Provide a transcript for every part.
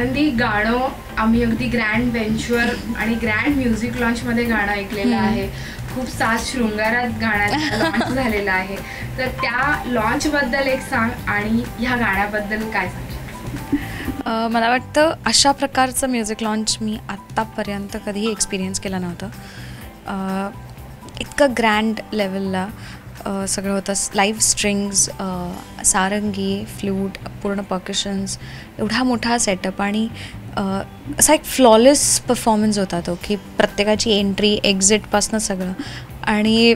आनंदी, गाणं आम्ही अगदी ग्रँड बेंचवर आणि ग्रँड म्युझिक लॉन्चमध्ये गाणं ऐकलेलं आहे. खूप साज शृंगारात गाण्यात लॉन्च झालेलं आहे. तर त्या लॉन्चबद्दल एक सांग आणि ह्या गाण्याबद्दल काय सांग? मला वाटतं अशा प्रकारचं म्युझिक लॉन्च मी आत्तापर्यंत कधीही एक्सपिरियन्स केलं नव्हतं. इतकं ग्रँड लेवलला सगळं होतं. लाईव्ह स्ट्रिंग्स, सारंगी, फ्लूट, पूर्ण पर्कशन्स, एवढा मोठा सेटअप आणि असा एक फ्लॉलेस परफॉर्मन्स होता तो, की प्रत्येकाची एंट्री एक्झिटपासनं सगळं. आणि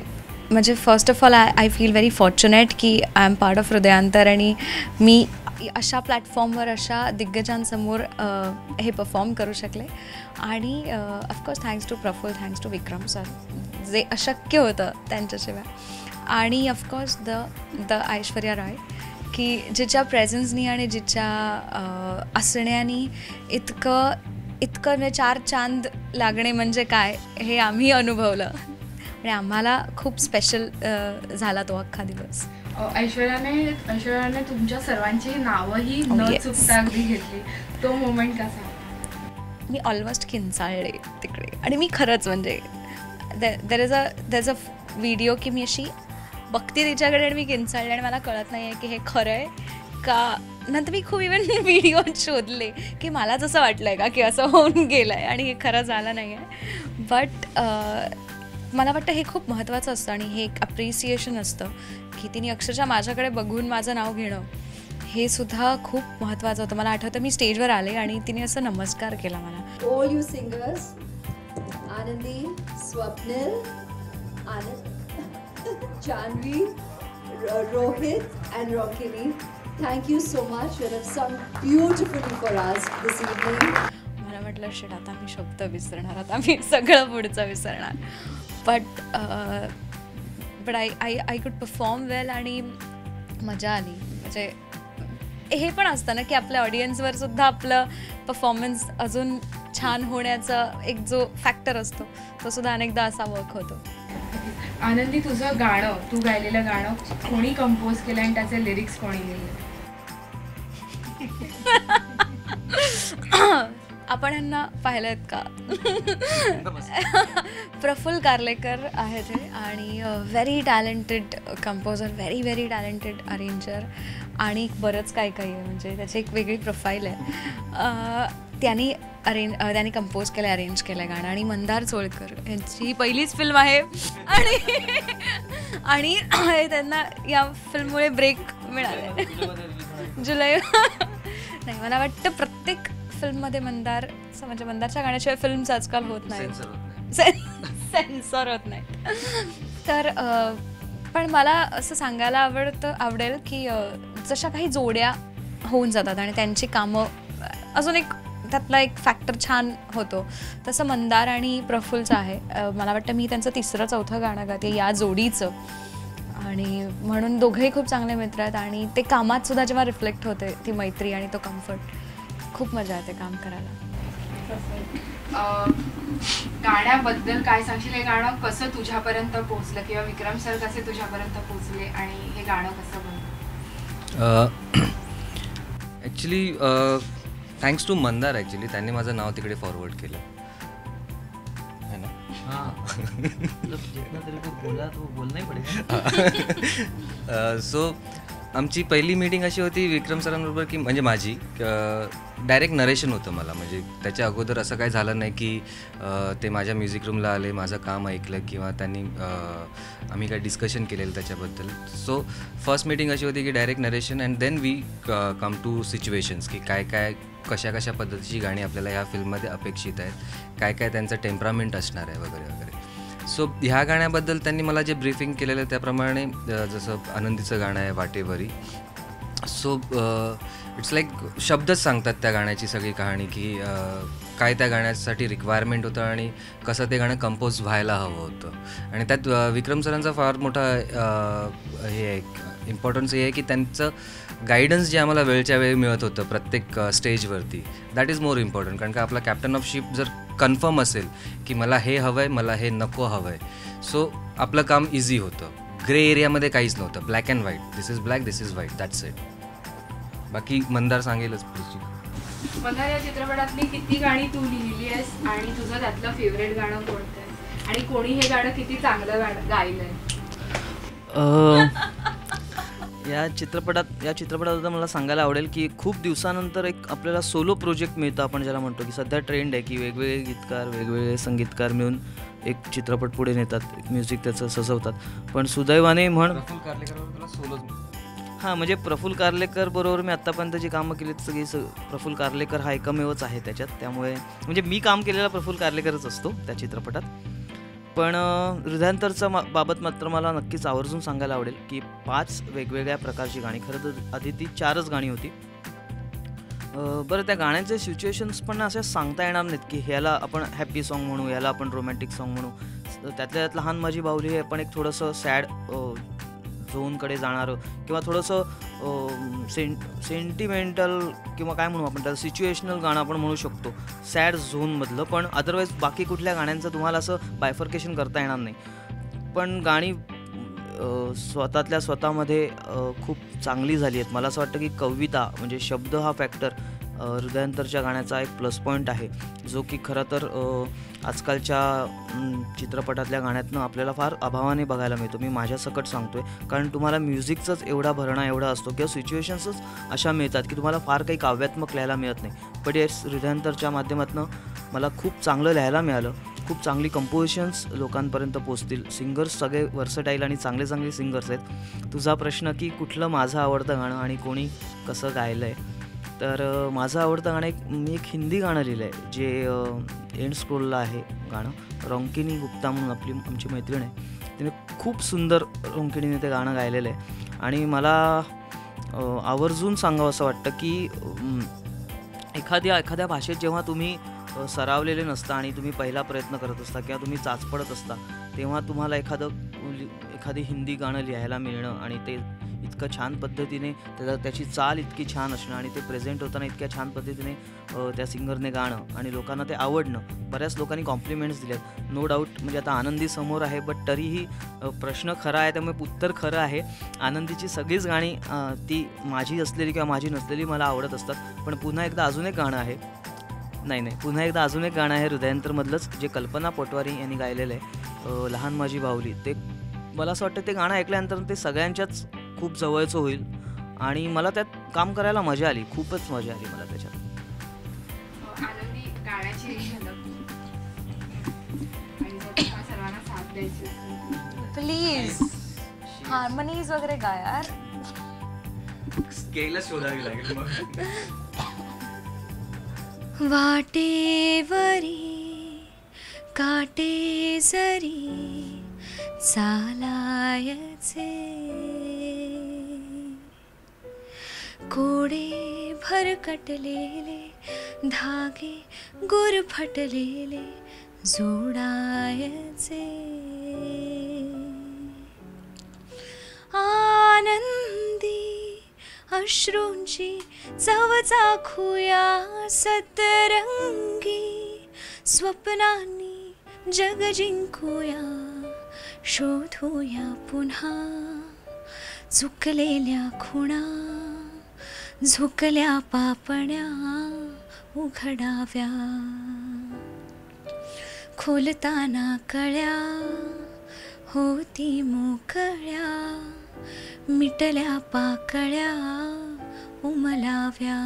म्हणजे first of all I feel very fortunate की I am part of Hridayantar आणि मी अशा प्लॅटफॉर्मवर अशा दिग्गजांसमोर हे परफॉर्म करू शकले. आणि of course thanks to Praful, thanks to Vikram sir, जे अशक्य होतं त्यांच्याशिवाय. आणि ऑफकोर्स द ऐश्वर्या राय, की जिच्या प्रेझेन्सनी आणि जिच्या असण्यानी इतकं म्हणजे 4 चांद लागणे म्हणजे काय हे आम्ही अनुभवलं आणि आम्हाला खूप स्पेशल झाला तो अख्खा दिवस. ऐश्वर्याने तुमच्या सर्वांची नावंही न चुकता अगदी घेतली. तो मोमेंट कसा? मी ऑलमोस्ट किंचाळले तिकडे. आणि मी खरंच म्हणजे देर इज अ व्हिडिओ की मी अशी बघते तिच्याकडे आणि मी किंचाळले आणि मला कळत नाही आहे की हे खरं आहे का. नंतर मी खूप इव्हन व्हिडिओ शोधले की मला जसं वाटलं आहे का की असं होऊन गेलं आहे आणि हे खरं झालं नाही आहे. बट मला वाटतं हे खूप महत्त्वाचं असतं आणि हे एक अप्रिसिएशन असतं की तिने अक्षरशः माझ्याकडे बघून माझं नाव घेणं हे सुद्धा खूप महत्त्वाचं होतं. मला आठवतं मी स्टेजवर आले आणि तिने असं नमस्कार केला मला. ऑल यू सिंगर्स, आनंदी, Swapnil, Janvi, Rohit and Rockini, thank you so much. You have sung beautifully for us this evening. मला वाटलं शिट आता मी शब्द विसरणार, आता मी सगळं पुढचं विसरणार. बट आय कुड परफॉर्म वेल आणि मजा आली. म्हणजे हे पण असतं ना की आपल्या ऑडियन्सवर सुद्धा आपलं परफॉर्मन्स अजून छान होण्याचा एक जो फॅक्टर असतो तो सुद्धा अनेकदा असा वर्क होतो. आनंदी, तुझं गाणं, तू गायलेलं गाणं कोणी कंपोज केलं आणि त्याचे लिरिक्स कोणी लिहिले? आपण यांना पाहिलेत का? प्रफुल्ल कार्लेकर आहे ते आणि very talented composer, very talented arranger आणि बरंच काही आहे. म्हणजे त्याची एक वेगळी प्रोफाईल आहे. त्यांनी कंपोज केलं, अरेंज केलं गाणं. आणि मंदार चोळकर यांची ही पहिलीच फिल्म आहे आणि त्यांना या फिल्ममुळे ब्रेक मिळाला जुलै. नाही, मला वाटतं प्रत्येक फिल्ममध्ये म्हणजे मंदारच्या गाण्याशिवाय फिल्म्स आजकाल होत नाहीत, सेन्सॉर होत नाहीत. तर पण मला असं सांगायला आवडेल की जशा काही जोड्या होऊन जातात आणि त्यांची कामं अजून एक त्यातला एक फॅक्टर छान होतो, तसं मंदार आणि प्रफुल्लचं आहे. मला वाटतं मी त्यांचं 3रं-4थं गाणं गाते या जोडीचं. आणि म्हणून दोघंही खूप चांगले मित्र आहेत आणि ते कामात सुद्धा जेव्हा रिफ्लेक्ट होते ती मैत्री आणि तो कम्फर्ट, खूप मजा येते काम करायला. गाण्याबद्दल काय सांगशील? हे गाणं कसं तुझ्यापर्यंत पोहोचलं किंवा विक्रम सर कसे तुझ्यापर्यंत पोहोचले आणि हे गाणं कसं बनलं? Actually thanks to Mandar. Actually त्यांनी माझं नाव तिकडे फॉरवर्ड केलं है ना. सो आमची पहिली मीटिंग अशी होती विक्रम सरांबरोबर की म्हणजे माझी डायरेक्ट नरेशन होतं मला. म्हणजे त्याच्या अगोदर असं काही झालं नाही की ते माझ्या म्युझिक रूमला आले, माझं काम ऐकलं किंवा त्यांनी आम्ही काही डिस्कशन केलेलं त्याच्याबद्दल. सो फर्स्ट मीटिंग अशी होती की direct narration and then we come to situations की काय कशा पद्धतीची गाणी आपल्याला ह्या फिल्ममध्ये अपेक्षित आहेत, काय त्यांचं टेम्परामेंट असणार आहे वगैरे. सो ह्या गाण्याबद्दल त्यांनी मला जे ब्रीफिंग केलेलं त्याप्रमाणे जसं आनंदीचं गाणं आहे वाटेवरी. सो इट्स लाईक शब्दच सांगतात त्या गाण्याची सगळी कहाणी की काय त्या गाण्यासाठी रिक्वायरमेंट होतं आणि कसं ते गाणं कंपोज व्हायला हवं होतं. आणि त्यात विक्रम सरांचा फार मोठा हे आहे, इम्पॉर्टन्स हे आहे की त्यांचं गायडन्स जे आम्हाला वेळच्या वेळी मिळत होतं प्रत्येक स्टेजवरती, दॅट इज मोर इम्पॉर्टंट. कारण का आपला कॅप्टन ऑफ शिप जर कन्फर्म असेल की मला हे हवं आहे, मला हे नको हवं आहे, सो आपलं काम इझी होतं. ग्रे एरियामध्ये काहीच नव्हतं, black and white, this is black, this is white, that's it. बाकी मंदार सांगेलच पुढची. मला या चित्रपटातली किती गाणी तू लिहिली आहेस आणि तुझं त्यातलं फेवरेट गाणं कोणतं आहे आणि कोणी हे गाणं किती चांगलं गायलंय? या चित्रपटाबद्दल मला सांगायला आवडेल की खूप दिवसानंतर एक आपल्याला सोलो प्रोजेक्ट मिळतं, आपण ज्याला म्हणतो की सध्या ट्रेंड आहे की वेगवेगळे गीतकार वेगवेगळे संगीतकार मिळून एक चित्रपट पुढे नेतात, एक म्युझिक त्याचं सजवतात. पण सुदैवाने हां, म्हणजे प्रफुल्ल कार्लेकर बरोबर मी आत्तापर्यंत जी कामं केली सगळी प्रफुल्ल कार्लेकर हा एकमेवच आहे त्याच्यात. त्यामुळे म्हणजे मी काम केलेला प्रफुल्ल कार्लेकरच असतो त्या चित्रपटात. पण हृदयांतरचा बाबत मात्र मला नक्कीच आवर्जून सांगायला आवडेल की 5 वेगवेगळ्या प्रकारची गाणी, खरं तर आधी ती 4च गाणी होती. बरं, त्या गाण्यांचे सिच्युएशन्स पण असे सांगता येणार नाहीत की ह्याला आपण हॅप्पी सॉन्ग म्हणू, ह्याला आपण रोमॅन्टिक सॉन्ग म्हणू. त्यातल्या त्यात लहान माझी बाहुली हे पण एक थोडंसं सॅड झोनकडे जाणारं किंवा थोडंसं सेंटिमेंटल किंवा काय म्हणू आपण त्याला सिच्युएशनल गाणं आपण म्हणू शकतो सॅड झोनमधलं. पण अदरवाईज बाकी कुठल्या गाण्यांचं तुम्हाला असं बायफर्केशन करता येणार नाही. पण गाणी स्वतःतल्या स्वतःमध्ये खूप चांगली झाली आहेत. मला असं वाटतं की कविता म्हणजे शब्द हा फॅक्टर हृदयांतरच्या गाण्याचा एक प्लस पॉईंट आहे, जो की खरं तर आजकालच्या चित्रपटातल्या गाण्यातनं आपल्याला फार अभावाने बघायला मिळतो. मी माझ्यासकट सांगतो आहे, कारण तुम्हाला म्युझिकचाच एवढा भरणा एवढा असतो किंवा सिच्युएशन्सच अशा मिळतात की तुम्हाला फार काही काव्यात्मक लिहायला मिळत नाही. पण येस, हृदयांतरच्या माध्यमातून मला खूप चांगलं लिहायला मिळालं. खूप चांगली कंपोजिशन्स लोकांपर्यंत पोचतील. सिंगर्स सगळे वर्सटाईल आणि चांगले चांगले सिंगर्स आहेत. तुझा प्रश्न की कुठलं माझं आवडतं गाणं आणि कोणी कसं गायलं आहे, तर माझं आवडतं गाणं मी एक हिंदी गाणं लिहिलं आहे जे एंड स्क्रोलला आहे गाणं. रोंकिनी गुप्ता म्हणून आमची मैत्रीण आहे, तिने खूप सुंदर रोंकिनीने ते गाणं गायलेलं आहे. आणि मला आवर्जून सांगावं असं वाटतं की एखाद्या भाषेत जेव्हा तुम्ही सरावलेले नसता आणि तुम्ही पहिला प्रयत्न करत असता किंवा तुम्ही चाचपडत असता, तेव्हा तुम्हाला एखादी हिंदी गाणं लिहायला मिळणं आणि ते इतकं छान पद्धतीने त्याची चाल इतकी छान असणं आणि ते प्रेझेंट होताना इतक्या छान पद्धतीने त्या सिंगरने गाणं आणि लोकांना ते आवडणं. बऱ्याच लोकांनी कॉम्प्लिमेंट्स दिलेत, नो डाऊट. म्हणजे आता आनंदी समोर आहे, बट तरीही प्रश्न खरा आहे, त्यामुळे उत्तर खरं आहे. आनंदीची सगळीच गाणी ती माझी असलेली किंवा माझी नसलेली मला आवडत असतात. पण पुन्हा एकदा अजून एक गाणं आहे पुन्हा एकदा अजून एक गाणं आहे हृदयांतरमधलंच, जे कल्पना पटवारी यांनी गायलेलं आहे, लहान माझी बाहुली. ते मला असं वाटतं ते गाणं ऐकल्यानंतर ते सगळ्यांच्याच खूप जवळचं होईल आणि मला त्यात काम करायला मजा आली, खूपच मजा आली मला त्याच्यात. आनंदी गाण्याची सर्वांना साथ द्यायची, प्लीज हार्मनीज वगैरे गा यार. स्केलच शोधावी लागेल मग. वाटेवरी काटे जरी चालायचे, कोडे भरकटलेले धागे गुरफटलेले जोडायचे. आनंदी अश्रूंची चव चाखूया सतरंगी, स्वप्नांनी जग जिंकूया, शोधूया पुन्हा चुकलेल्या खुणा, झुकल्या पापण्या उघडाव्या, खोलताना कळ्या होती मोकळ्या, मिटल्या पाकळ्या उमलाव्या.